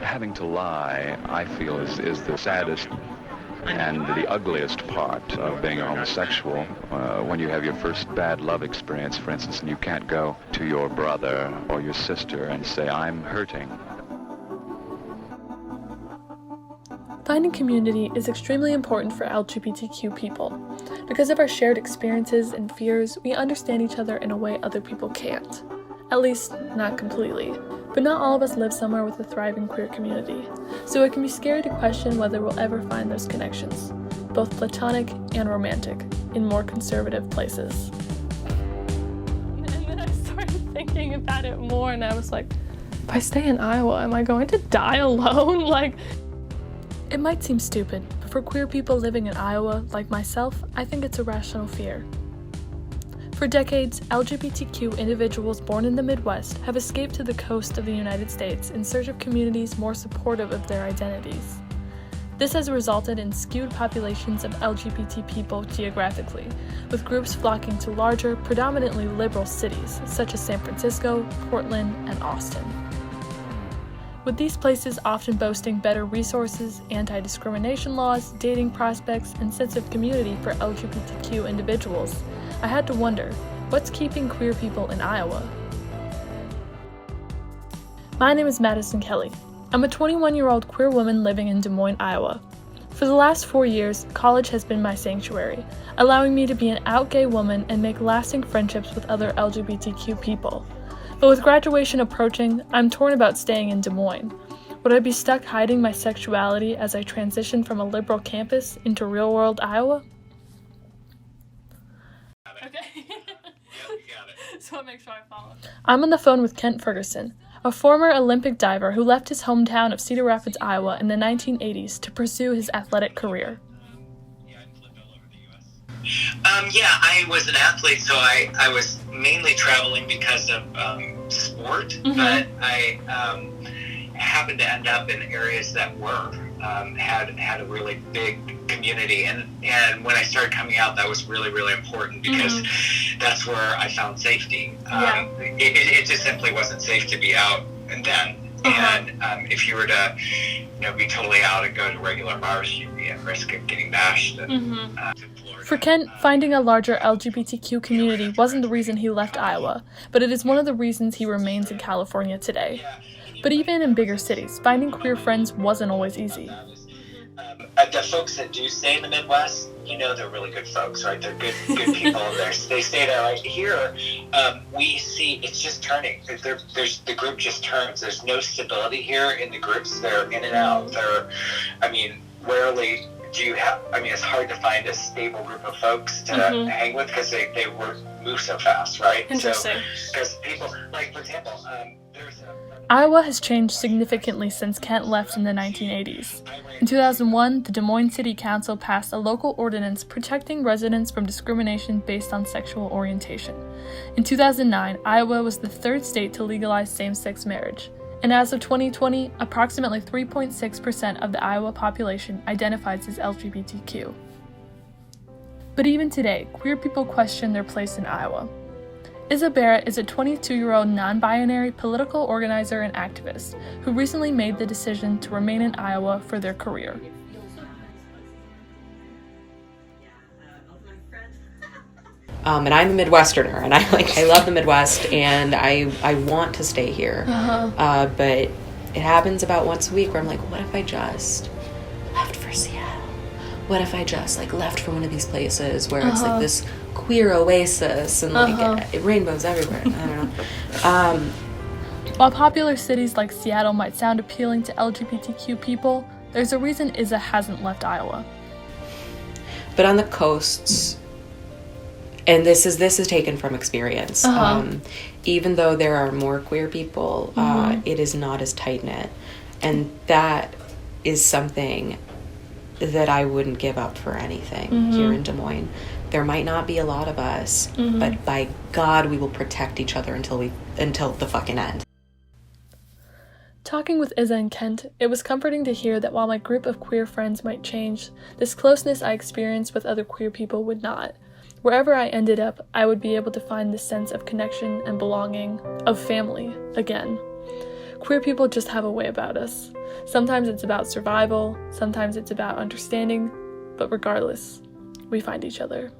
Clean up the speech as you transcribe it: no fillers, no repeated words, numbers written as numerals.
Having to lie, I feel, is the saddest and the ugliest part of being a homosexual. When you have your first bad love experience, for instance, and you can't go to your brother or your sister and say, I'm hurting. Finding community is extremely important for LGBTQ people. Because of our shared experiences and fears, we understand each other in a way other people can't. At least, not completely. But not all of us live somewhere with a thriving queer community, so it can be scary to question whether we'll ever find those connections, both platonic and romantic, in more conservative places. And then I started thinking about it more, and I was like, if I stay in Iowa, am I going to die alone? It might seem stupid, but for queer people living in Iowa, like myself, I think it's a rational fear. For decades, LGBTQ individuals born in the Midwest have escaped to the coast of the United States in search of communities more supportive of their identities. This has resulted in skewed populations of LGBT people geographically, with groups flocking to larger, predominantly liberal cities such as San Francisco, Portland, and Austin. With these places often boasting better resources, anti-discrimination laws, dating prospects, and sense of community for LGBTQ individuals, I had to wonder, what's keeping queer people in Iowa? My name is Madison Kelly. I'm a 21-year-old queer woman living in Des Moines, Iowa. For the last 4 years, college has been my sanctuary, allowing me to be an out gay woman and make lasting friendships with other LGBTQ people. But with graduation approaching, I'm torn about staying in Des Moines. Would I be stuck hiding my sexuality as I transition from a liberal campus into real-world Iowa? Okay. So I'll make sure I follow. I'm on the phone with Kent Ferguson, a former Olympic diver who left his hometown of Cedar Rapids, Iowa in the 1980s to pursue his athletic career. I was an athlete, so I was mainly traveling because of sport, but I happened to end up in areas that were had a really big community, and when I started coming out, that was really, really important because that's where I found safety. It just simply wasn't safe to be out and then. And if you were to, be totally out and go to regular bars, you'd be at risk of getting bashed. For Kent, finding a larger LGBTQ community wasn't the reason he left Iowa, but it is one of the reasons he remains in California today. But even in bigger cities, finding queer friends wasn't always easy. The folks that do stay in the Midwest, they're really good folks, right? They're good people. They stay there. Right here, we see it's just turning. The group just turns. There's no stability here in the groups. They're in and out. Rarely do you have. It's hard to find a stable group of folks to hang with because they move so fast, right? Interesting. Because people, for example, Iowa has changed significantly since Kent left in the 1980s. In 2001, the Des Moines City Council passed a local ordinance protecting residents from discrimination based on sexual orientation. In 2009, Iowa was the third state to legalize same-sex marriage. And as of 2020, approximately 3.6% of the Iowa population identifies as LGBTQ. But even today, queer people question their place in Iowa. Isa Barrett is a 22-year-old non-binary political organizer and activist who recently made the decision to remain in Iowa for their career. And I'm a Midwesterner, and I love the Midwest, and I want to stay here. But it happens about once a week where I'm like, what if I just left for Seattle? What if I just left for one of these places where it's this queer oasis and rainbows everywhere? I don't know. While popular cities like Seattle might sound appealing to LGBTQ people, there's a reason Isa hasn't left Iowa. But on the coasts, and this is taken from experience, even though there are more queer people, it is not as tight-knit. And that is something that I wouldn't give up for anything here in Des Moines. There might not be a lot of us, but by God, we will protect each other until the fucking end. Talking with Isa and Kent, it was comforting to hear that while my group of queer friends might change, this closeness I experienced with other queer people would not. Wherever I ended up, I would be able to find this sense of connection and belonging, of family, again. Queer people just have a way about us. Sometimes it's about survival, sometimes it's about understanding, but regardless, we find each other.